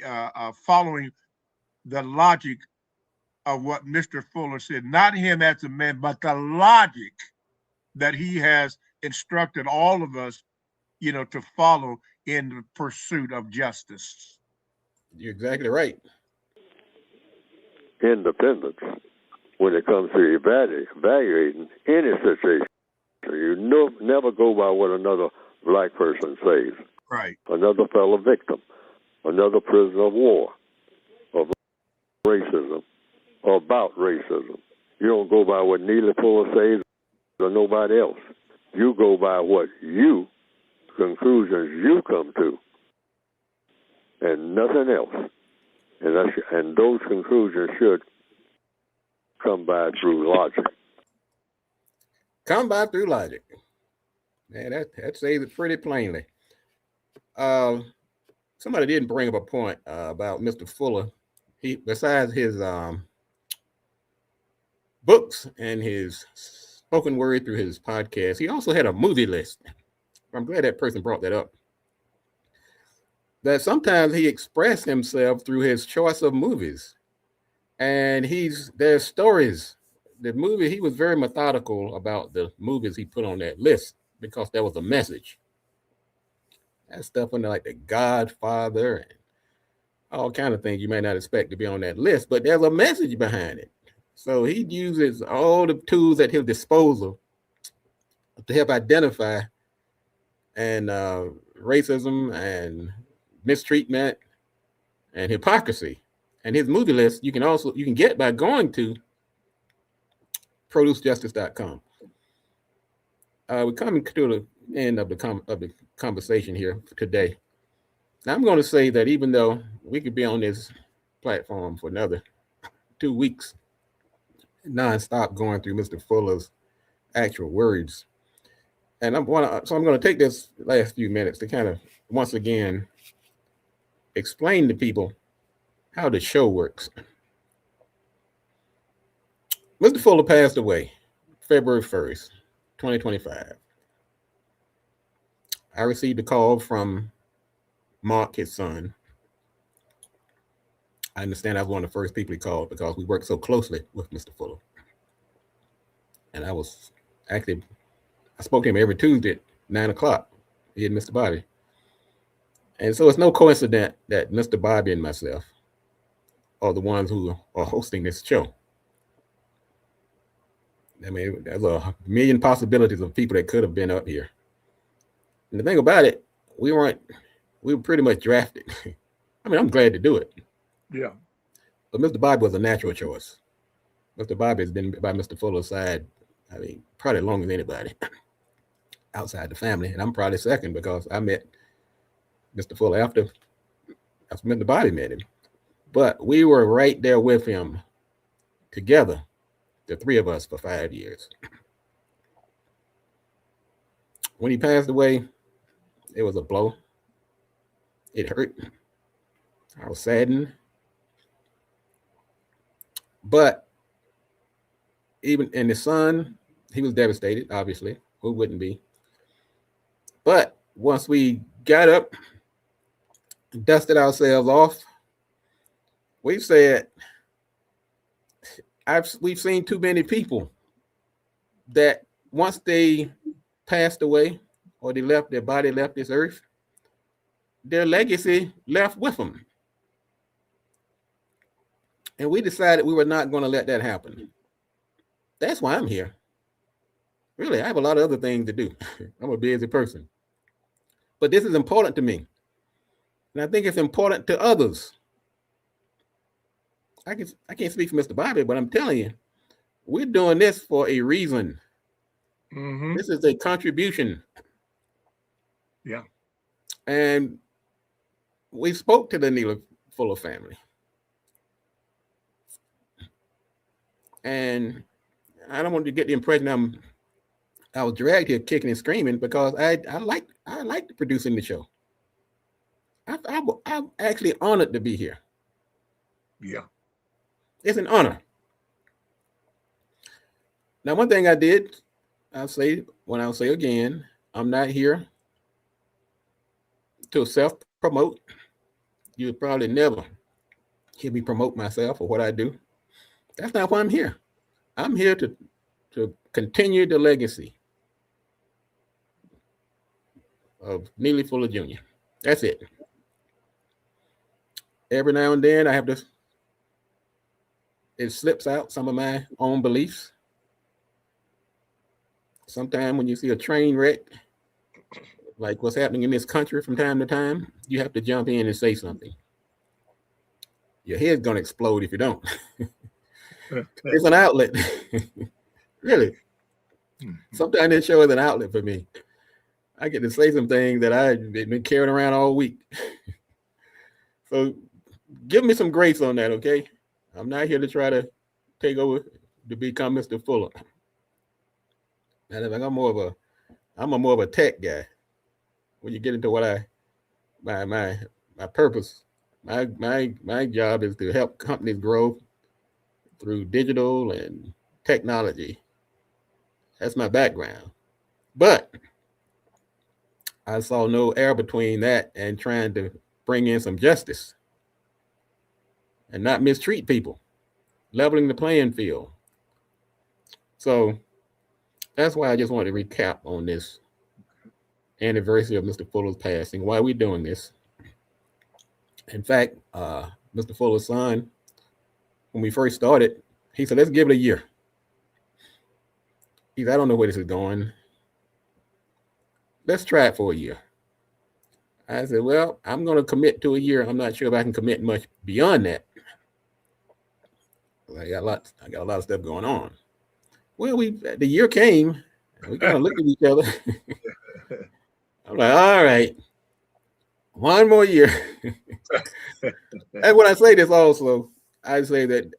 following the logic of what Mr. Fuller said, not him as a man, but the logic that he has instructed all of us, to follow in the pursuit of justice. You're exactly right. Independence when it comes to evaluating any situation. You never go by what another black person says. Right. Another fellow victim, another prisoner of war, of racism, or about racism. You don't go by what Neely Fuller says or nobody else. You go by what conclusions you come to, and nothing else. And those conclusions should come by through logic. Come by through logic. Man, that says it pretty plainly. Somebody didn't bring up a point about Mr. Fuller. He, besides his books and his spoken word through his podcast, he also had a movie list. I'm glad that person brought that up. That sometimes he expressed himself through his choice of movies. And there's stories. The movie, he was very methodical about the movies he put on that list because there was a message. That stuff in there like The Godfather and all kind of things you may not expect to be on that list, but there's a message behind it. So he uses all the tools at his disposal to help identify and racism and mistreatment and hypocrisy. And his movie list you can get by going to producejustice.com. We're coming to the end of the conversation here today. Now, I'm going to say that even though we could be on this platform for another 2 weeks, nonstop going through Mr. Fuller's actual words, and I'm going to take this last few minutes to kind of once again explain to people how the show works. Mr. Fuller passed away February 1st, 2025. I received a call from Mark, his son. I understand I was one of the first people he called because we worked so closely with Mr. Fuller. And I spoke to him every Tuesday at 9 o'clock. He and Mr. Bobby. And so it's no coincidence that Mr. Bobby and myself are the ones who are hosting this show. I mean, there's a million possibilities of people that could have been up here. And the thing about it, we were pretty much drafted. I mean, I'm glad to do it. Yeah. But Mr. Bobby was a natural choice. Mr. Bobby has been by Mr. Fuller's side, I mean, probably as long as anybody outside the family. And I'm probably second because I met Mr. Fuller after Mr. Bobby met him. But we were right there with him together, the three of us, for 5 years. When he passed away, it was a blow. It hurt. I was saddened. But and his son, he was devastated, obviously. Who wouldn't be? But once we got up, dusted ourselves off, we said, we've seen too many people that once they passed away or their body left this earth, their legacy left with them. And we decided we were not going to let that happen. That's why I'm here. Really, I have a lot of other things to do. I'm a busy person. But this is important to me. And I think it's important to others. I can't speak for Mr. Bobby, but I'm telling you, we're doing this for a reason. Mm-hmm. This is a contribution. Yeah. And we spoke to the Neely Fuller family. And I don't want to get the impression I was dragged here kicking and screaming because I like producing the show. I'm actually honored to be here. Yeah. It's an honor. Now, one thing I'll say again, I'm not here to self-promote. You'll probably never hear me promote myself or what I do. That's not why I'm here. I'm here to continue the legacy of Neely Fuller Jr. That's it. Every now and then I have this, it slips out some of my own beliefs. Sometimes when you see a train wreck, like what's happening in this country from time to time, you have to jump in and say something. Your head's going to explode if you don't. It's an outlet. Really. Sometimes this show is an outlet for me. I get to say some things that I've been carrying around all week. So give me some grace on that, okay? I'm not here to try to take over to become Mr. Fuller. And I'm more of a tech guy. When you get into what my purpose, my job is to help companies grow through digital and technology. That's my background. But I saw no error between that and trying to bring in some justice and not mistreat people, leveling the playing field. So that's why I just want to recap on this anniversary of Mr. Fuller's passing, why we're doing this. In fact, Mr. Fuller's son, when we first started, he said, let's give it a year. He said, I don't know where this is going. let's try it for a year. I said, well, I'm going to commit to a year. I'm not sure if I can commit much beyond that. I got a lot of stuff going on. Well, the year came, and we kind of looked at each other. I'm like, all right, one more year. And when I say this also, I say that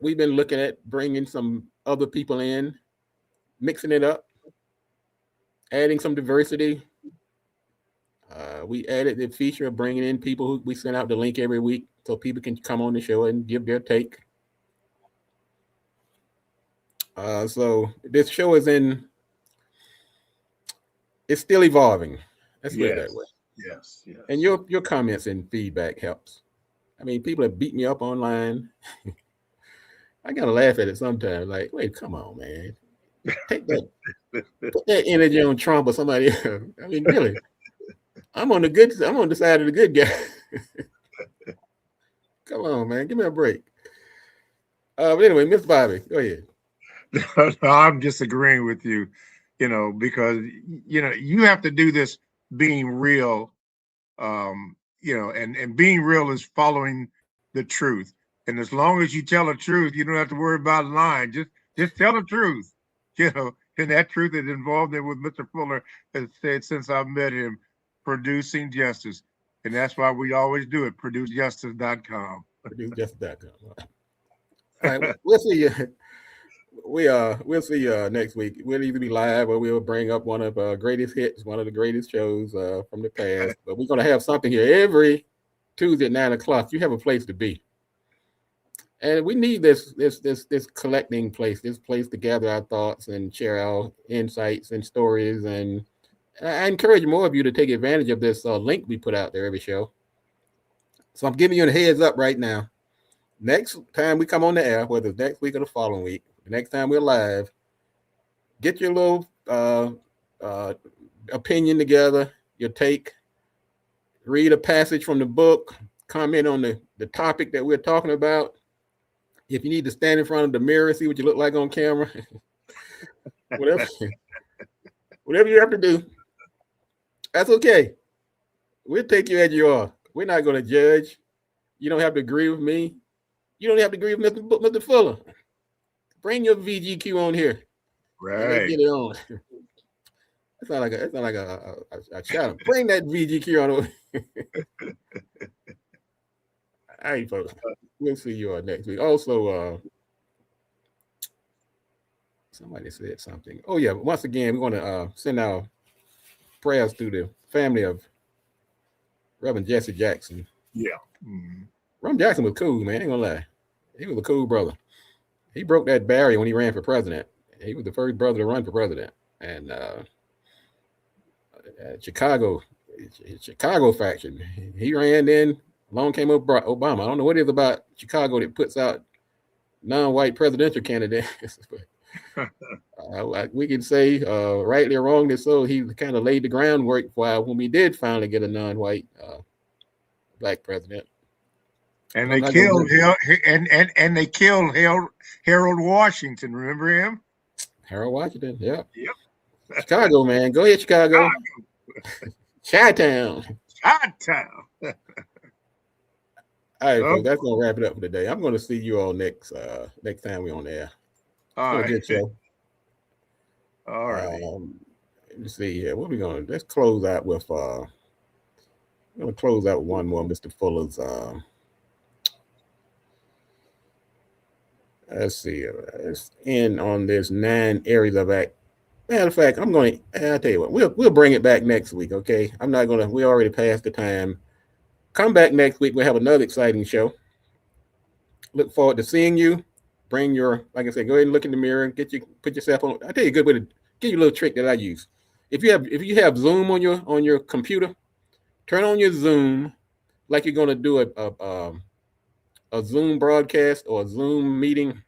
we've been looking at bringing some other people in, mixing it up, adding some diversity. We added the feature of bringing in people who we send out the link every week so people can come on the show and give their take. So this show it's still evolving. Let's put it that way. Yes. And your comments and feedback helps. I mean, people have beat me up online. I gotta laugh at it sometimes. Like, wait, come on, man. Put that energy on Trump or somebody else. I mean, really. I'm on the side of the good guy. Come on, man. Give me a break. But anyway, Miss Bobby, go ahead. I'm disagreeing with you, because, you have to do this being real, and being real is following the truth. And as long as you tell the truth, you don't have to worry about lying. Just tell the truth, and that truth is involved in what Mr. Fuller has said since I've met him, producing justice. And that's why we always do it, producejustice.com. Producejustice.com. All right, we'll see. We'll see you next week. We'll either be live or we'll bring up one of our greatest hits, one of the greatest shows from the past. But we're going to have something here every Tuesday at 9 o'clock. You have a place to be. And we need this collecting place, this place to gather our thoughts and share our insights and stories. And I encourage more of you to take advantage of this link we put out there every show. So I'm giving you a heads up right now. Next time we come on the air, whether it's next week or the following week, the next time we're live, get your little opinion together, your take, read a passage from the book, comment on the topic that we're talking about. If you need to stand in front of the mirror, see what you look like on camera, whatever you have to do, that's okay. We'll take you as you are. We're not going to judge. You don't have to agree with me. You don't have to agree with Mr. Fuller. Bring your VGQ on here. Right. Let's get it on. It's not like a shout. Bring that VGQ on over. All right, folks. We'll see you all next week. Also, somebody said something. Oh, yeah. Once again, we want to send our prayers to the family of Reverend Jesse Jackson. Yeah. Mm-hmm. Reverend Jackson was cool, man. I ain't gonna lie. He was a cool brother. He broke that barrier when he ran for president. He was the first brother to run for president. And Chicago faction. He ran in. Along came Obama. I don't know what it is about Chicago that puts out non-white presidential candidates. We can say, rightly or wrongly so, he kind of laid the groundwork for when we did finally get a non-white black president. And they killed and they killed Harold Washington. Remember him? Harold Washington. Yep. Chicago, man. Go ahead, Chicago. Chi-town. All right, folks, that's gonna wrap it up for today. I'm gonna see you all next time we're on air. All right. Good show. All right. Let me see here. What are we gonna? Let's close out with. I'm gonna close out with one more, Mr. Fuller's. Let's see. Let's end on this 9 areas of act. Matter of fact, I'll tell you what. We'll bring it back next week. Okay. I'm not gonna. We already passed the time. Come back next week. We'll have another exciting show. Look forward to seeing you. Bring your, like I said, go ahead and look in the mirror and put yourself on. I'll tell you a good way to give you a little trick that I use. If you have Zoom on your computer, turn on your Zoom like you're gonna do a Zoom broadcast or a Zoom meeting,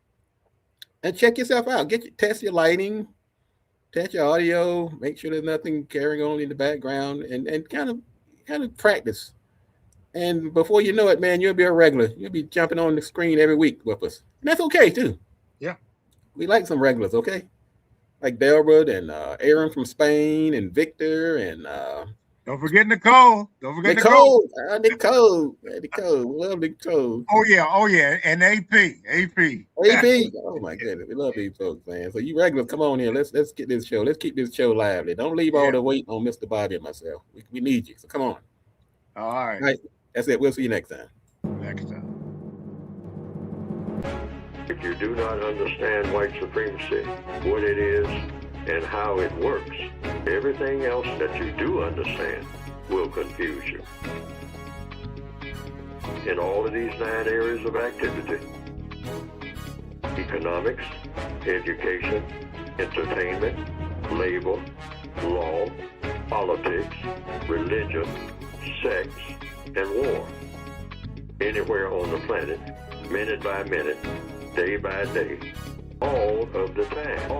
and check yourself out. Test your lighting, test your audio, make sure there's nothing carrying on in the background, and kind of practice. And before you know it, man, you'll be a regular. You'll be jumping on the screen every week with us. And that's okay, too. Yeah. We like some regulars, okay? like Delbert and Aaron from Spain and Victor and don't forget Nicole. Don't forget Nicole. Nicole. We love Nicole. Oh yeah. And AP. Oh my goodness, we love these folks, man. So you regulars, come on here. Let's get this show. Let's keep this show lively. Don't leave all the weight on Mr. Bobby and myself. We need you. So come on. All right. All right. That's it. We'll see you next time. If you do not understand white supremacy, what it is, and how it works, everything else that you do understand will confuse you. In all of these 9 areas of activity, economics, education, entertainment, labor, law, politics, religion, sex, and war. Anywhere on the planet, minute by minute, day by day, all of the time.